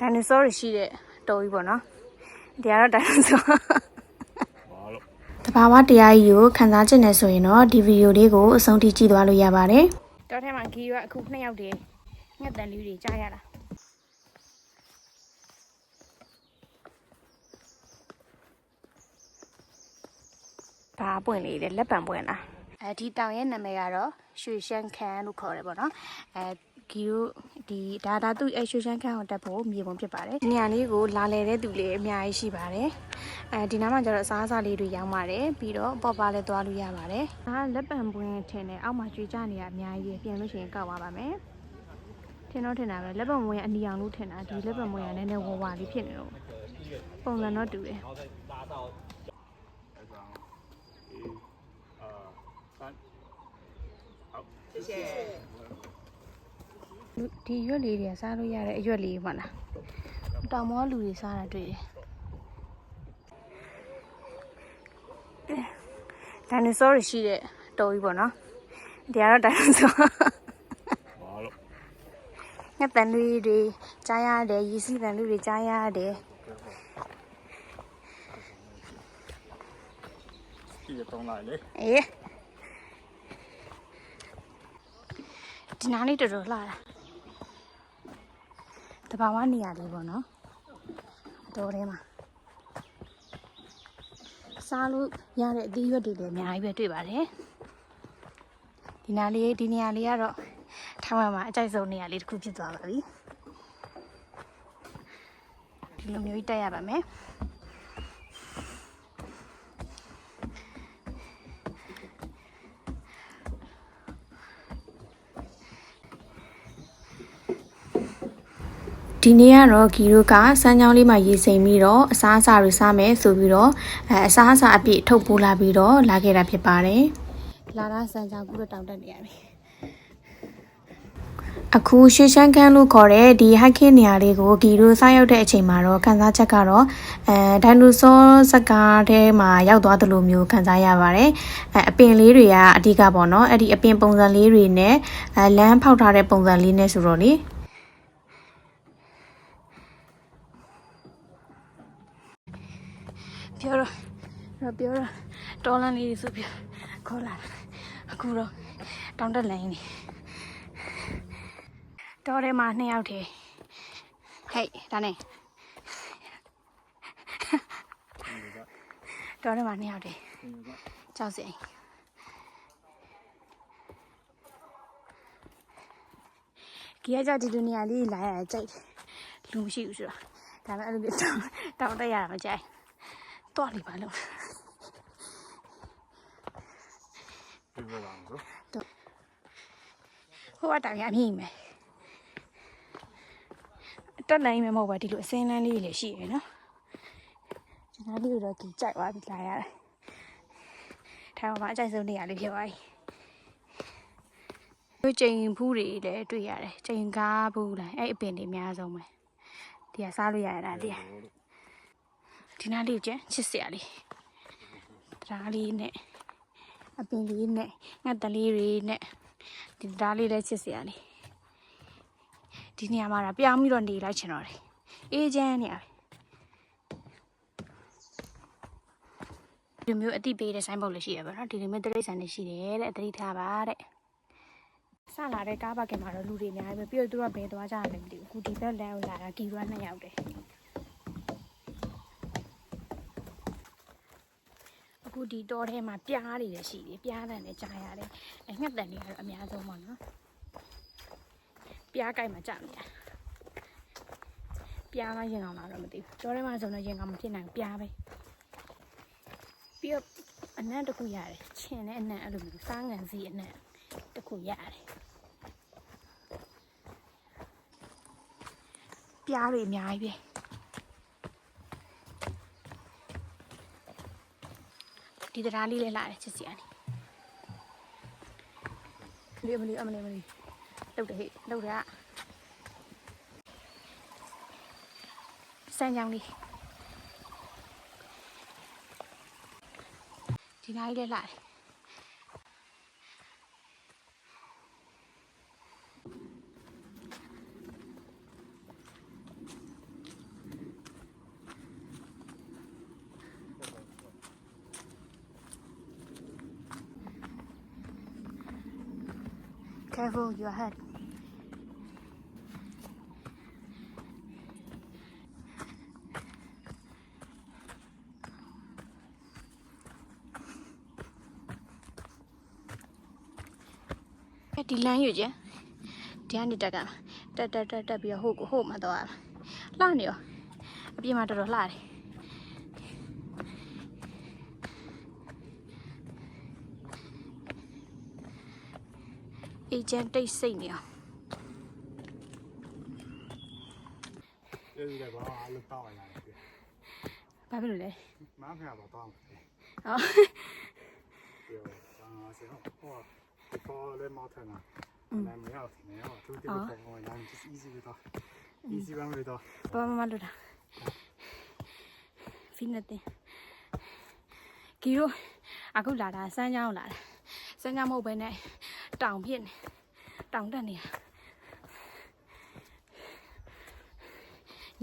dinosaur ရှိတဲ့တော်ကြီးပေါ့နော်ဒီကတော့ dinosaur တဘာဝတရားကြီးကိုခန်းစားချင်နေဆိုရင်တော့ဒီဗီဒီယိုလေးကိုအဆုံးထိကြည့်သွားလို့ရပါတယ်တော်ထဲမှာဂီကအခု2ယောက်တည်းငှက်တန်လေးတွေကြားရတာဘာပွင့်လေးလဲလက်ပံပွင့်လားဒီတောင်ရဲ့နာမည်ကတော့ရွှေရှမ်းခန်းလို့ခေါ်တယ်ပေါ့နော်ဂီတို့ဒီဒါသူ့ရွှေရှမ်းခန်းကိုတက်ဖို့မြေပုံဖြစ်ပါတယ်ဒီနေရာလေးကိုလာလဲတဲ့သူလေးအများကြီးရှိပါတယ်ဒီနားမှာကျတော့အစားအစာလေးတွေရောင်းပါတယ်ပြီးတော့ပေါ့ပါလည်းသွားလို့ရပါတယ်ဒါလက်ပံပွင့်ထင်တယ်အောက်မှာကျွေးကြနေရအများကြီးပြင်လို့ရှိရင်ကောက်သွားပါမယ်ထင်တာပဲလက်ပံပွင့်အနီအောင်လို့ထင်တာဒီလက်ပံပွင့်ကနည်းနည်းဝဝလေးဖြစ်နေတော့ပုံစံတော့တူတယ်ဒီရွက်လေးတွေစားလို့ရတဲ့အရွက်လေးပေါ့လားတောင်မောလူတွေစားတာတွေ့တယ်ဒိုင်နိုဆောရှိတဲ့တော်ကြီးပေါ့နော်ဒီကတော့ဒိုင်နိုဆောငှက်တန်လေးတွေကြားရတယ်ရေစီးတန်လေးတွေကြားရတယ်ဒီတော့လာလေဒီနားလေးတော်တော်လှတာတဘာဝနေရာလေးပေါ့နော်တော်ထဲမှာစားလို့ရတဲ့အသီးရွက်တွေလည်းအများကြီးပဲတွေ့ပါတယ်ဒီနေရာလေးကတော့ထားမှမှာအကြိုက်ဆုံးနေရာလေးတစ်ခုဖြစ်သွားပါပြီဒီလိုမျိုးတက်ရပါမယ်ဒီနေ့ကတော့ဂီတို့ကစမ်းချောင်းလေးမှာရေစိမ်ပြီးတော့အစားအစာတွေစားမယ်ဆိုပြီးတော့အစားအစာအပြည့်ထုတ်ပိုးလာပြီးတော့လာခဲ့တာဖြစ်ပါတယ်လာတာစမ်းချောင်းကူတော့တောင်းတက်နေရပြီအခုရွှေရှမ်းခန်းလို့ခေါ်တဲ့ဒီဟိုက်ခင်းနေရာလေးကိုဂီတို့စားရောက်တဲ့အချိန်မှာတော့ခန်းစားချက်ကတော့ဒိုင်နိုဆောစကားထဲမှာရောက်သွားသလိုမျိုးခန်းစားရပါတယ်အပင်လေးတွေကအဓိကပေါ့နော်အဲ့ဒီအပင်ပုံစံလေးတွေနဲ့လမ်းဖောက်ထားတဲ့ပုံစံလေးနဲ့ဆိုတော့လေပြောတော့တော်လန်းလေးဆိုပြီးခေါ်လာအခုတော့တောင်းတက်လိုင်းနေတော်ထဲမှာ2ယောက်တည်းဟဲ့ဒါနဲ့တော်ထဲမှာ2ယောက်တည်းကြောက်စင်ကြီးကကြဒီလိုနေရာလေးလာရကြိုက်လူမရှိဘူးဆိုတော့ဒါပေမဲ့အဲ့လိုတောင်းတက်ရတာမကြိုက်တော့လိပါလို့ဟိုကတောင်ရမြင့်မယ်တက်နိုင်မယ်မဟုတ်ပါဒီလိုအစင်းလန်းလေးလည်းရှိရယ်နော်ဒီနားလေးတော့ကြိုက်သွားပြီလာရတယ်ထိုင်မှာအကြိုက်ဆုံးနေရာလေးဖြစ်သွားပြီဒီကျိန်ဖူးတွေလည်းတွေ့ရတယ်ကျိန်ကားဘူးလားအဲ့အပင်တွေအများဆုံးပဲဒီကစားလို့ရတာဒီနားလေးကျန်ချစ်စရာလေးတရားလေးနဲ့အပင်လေးနဲ့ငှက်တလေးတွေနဲ့ဒီတရားလေးလည်းချစ်စရာလေးဒီနေရာမှာပြောင်းပြီးတော့နေလိုက်ချင်တော့တယ်အေးချမ်းနေရဒီမျိုးအတိပေးတဲ့ဆိုင်းဘုတ်လည်းရှိရပါတော့ဒီလိုမျိုးတိရစ္ဆာန်တွေရှိတယ်တဲ့အတိထားပါတဲ့စလာတဲ့ကားပါကင်မှာတော့လူတွေအများကြီးပဲပြီးတော့သူကဘယ်သွားကြရလဲမသိဘူးအခုဒီဘက်လမ်းကိုလာတာကီရွာ2ယောက်တယ်အခုဒီတောထဲမှာပြားတွေလည်းရှိတယ်ပြားတန်လည်းကြားရတယ်ငှက်တန်တွေကတော့အများဆုံးပေါ့နော်ပြားကြိုက်မှာကြာနေတာပြားမရင်အောင်လားတော့မသိဘူးတောထဲမှာဆိုတော့ရင်ကောင်မဖြစ်နိုင်ဘူးပြားပဲပြီးတော့အနံ့တစ်ခုရတယ်ချင်တဲ့အနံ့အဲ့လိုမျိုးစားငံစီအနံ့တစ်ခုရတယ်ပြားတွေအများကြီးပဲဒီတရားလေးလည်းလာတယ်ချစ်စီအနေလေးမလေးလှုပ်တယ်ဟဲ့လှုပ်တာစမ်းကြောင်းလေးဒီနားလေးလည်းလာတယ် careful your head ဒီလမ်းယူကျဒီကနေတက်ကတက်ပြီးတော့ဟိုမှာတော့လှနေရောအပြင်မှာတော်တော်လှတယ်အေဂျင့်တိတ်စိတ်နေအောင်这是在把俺们打完了， ဘာဖြစ်လို့လဲ 马上要把打完。 ဟော 有啊，行，哇，到来毛头呢，来没有，都这个风我让就是easy 味道，easy one 味道。 ဘာမှမလုပ်တာ feel nothing ကီရိုအခုလာတာစမ်းချောင်းလာတာစမ်းချောင်းမဟုတ်ဘဲနဲ့တောင်ဖြစ်နေတောင်တက်နေတာ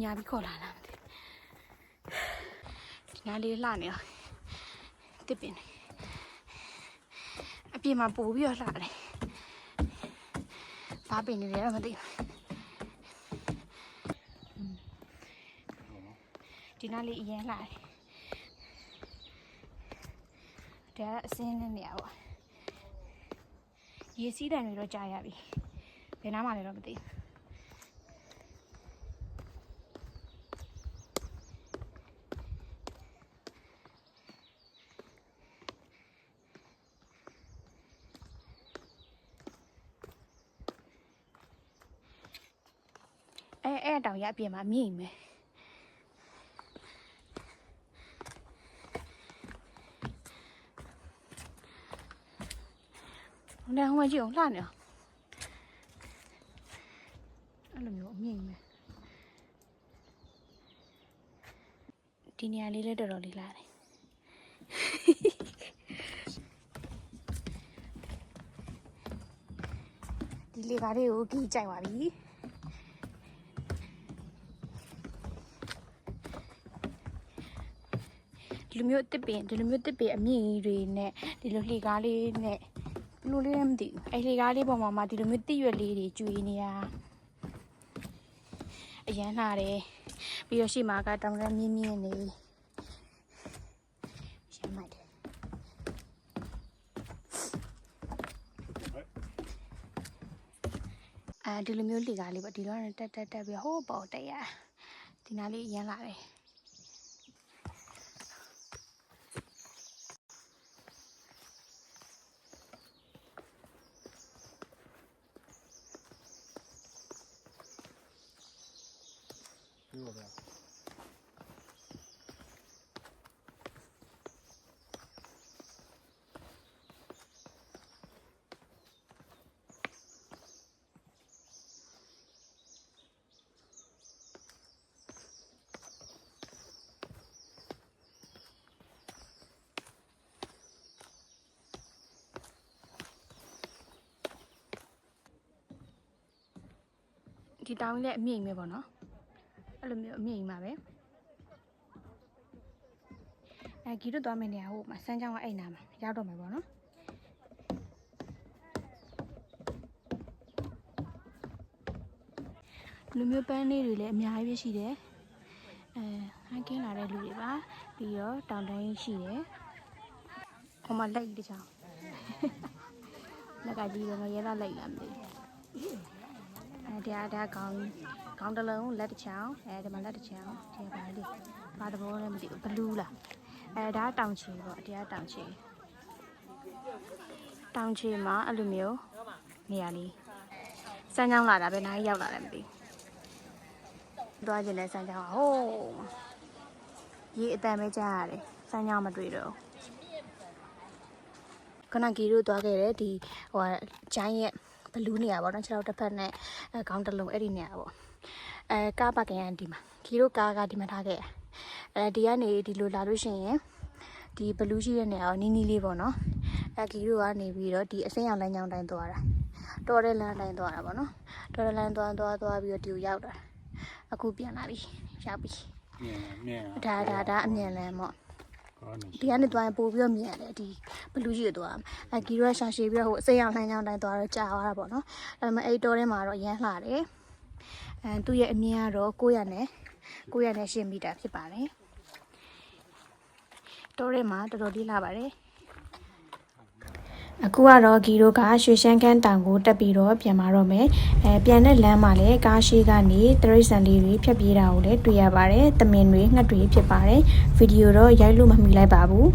ညာပြီးခေါ်လာလားမသိဒီနားလေးလှနေရောတစ်ပင်အပြင်မှာပို့ပြီးတော့လှတယ်ဘာပင်နေလဲတော့မသိဘူးဒီနားလေးအရင်လှတယ်ဒါအစင်းနဲ့နေရပါရေစီးတယ်တွေတော့ကြာရပြီဘယ်နားမှလဲတော့မသိဘူးအဲ့တောင်ရအပြင်မှာမြင့်မယ်ဟိုနေဟိုမှာကြည့်အောင်လှနေအောင်အဲ့လိုမျိုးအမြင့်မယ်ဒီနေရာလေးလည်းတော်တော်လေးလှတယ်ဒီလေကားလေးကိုကြီးကြိုက်ပါပြီဒီလိုမျိုးတစ်ပင်အမြင့်ကြီးတွေနဲ့ဒီလိုလှေကားလေးနဲ့ဘလို့လေးလည်းမသိဘူးအဲ့လှေကားလေးပေါ်မှာဒီလိုမျိုးတိရွက်လေးတွေကျွေးနေတာအရန်လှတယ်ပြီးတော့ရှေ့မှာကတောင်တန်းမြင့်နေရှမ်းမိုက်တယ်ဒီလိုမျိုးလှေကားလေးပေါ့ဒီတော့တက်ပြီးဟိုးပေါ်တက်ရဒီနားလေးအရန်လှတယ်对不对？ ဒီတောင်းလေးအမြင့်ပဲပေါ့နော်အဲ့လိုမျိုးအမြင့်မှာပဲဂီတို့သွားမယ်နေရာဟိုမှာစမ်းချောင်းကအဲ့နာမှာရောက်တော့မယ်ပေါ့နော်လူမျိုးပန်းလေးတွေလည်းအများကြီးရှိတယ်ဟန်ကင်းလာတဲ့လူတွေပါပြီးတော့တောင်တန်းရှိတယ်ဟိုမှာလက်ကြီးတစ်ချောင်းလက်ကကြီးတော့ငရဲသားလိုက်လာမသိဒါခေါင်းတစ်လုံးလက်တစ်ချောင်းဒီမှာလက်တစ်ချောင်းဒီကဘာသဘောလဲမသိဘူးဘလူးလားဒါတောင်ချီပေါ့တရားတောင်ချီမှာအဲ့လိုမျိုးနေရာလေးစမ်းချောင်းလာတာပဲနားရောက်လာတယ်မသိဘူးသွားကျင်တဲ့စမ်းချောင်းဟိုးရေအတန်ပဲကြားရတယ်စမ်းချောင်းမတွေ့တော့ခဏဂီတို့သွားခဲ့တယ်ဒီဟိုဂျိုင်းရဲ့ဘလူးနေရာပေါ့နော်ခြေထောက်တစ်ဖက်နဲ့ခေါင်းတစ်လုံးအဲ့ဒီနေရာပေါ့ကားပါကင်ကဒီမှာဂီတို့ကားကဒီမှာထားခဲ့ဒီကနေဒီလိုလာလို့ရှိရင်ဒီဘလူးရှိတဲ့နေရာကိုနီးနီးလေးပေါ့နော်ဂီတို့ကနေပြီးတော့ဒီအစိမ်းအောင်လမ်းကြောင်းတိုင်းသွားတာတော်တဲ့လမ်းတိုင်းသွားတာပေါ့နော်တော်တဲ့လမ်းသွားပြီးတော့ဒီကိုရောက်တာအခုပြန်လာပြီရောက်ပြီ面ဒါအမြန်လမ်းပေါ့ ဒီကနေသွားရင်ပို့ပြီးတော့မြင်ရတယ်ဒီဘလူးကြီးကိုသွားမှာဂီရောရှာရှည်ပြီးတော့ဟိုအစိမ်းအောင်လှမ်းချောင်းတိုင်းသွားတော့ကြာသွားတာပေါ့နော်ဒါပေမဲ့အဲ့တော်ထဲမှာတော့ရမ်းလှတယ်သူ့ရဲ့အမြင်ကတော့900နဲ့10မီတာဖြစ်ပါတယ်တော်ထဲမှာတော်တော်လေးလှပါတယ်အခုကတော့ဂီတို့ကရွှေရှမ်းခန်းတောင်ကိုတက်ပြီးတော့ပြန်มาတော့မယ်ပြန်တဲ့လမ်းမှာလည်းကားရှိကနေတရိတ်ဆန်လေးတွေဖြတ်ပြေးတာကိုလည်းတွေ့ရပါတယ်တမင်တွေငှက်တွေဖြစ်ပါတယ်ဗီဒီယိုတော့ရိုက်လို့မမိလိုက်ပါဘူး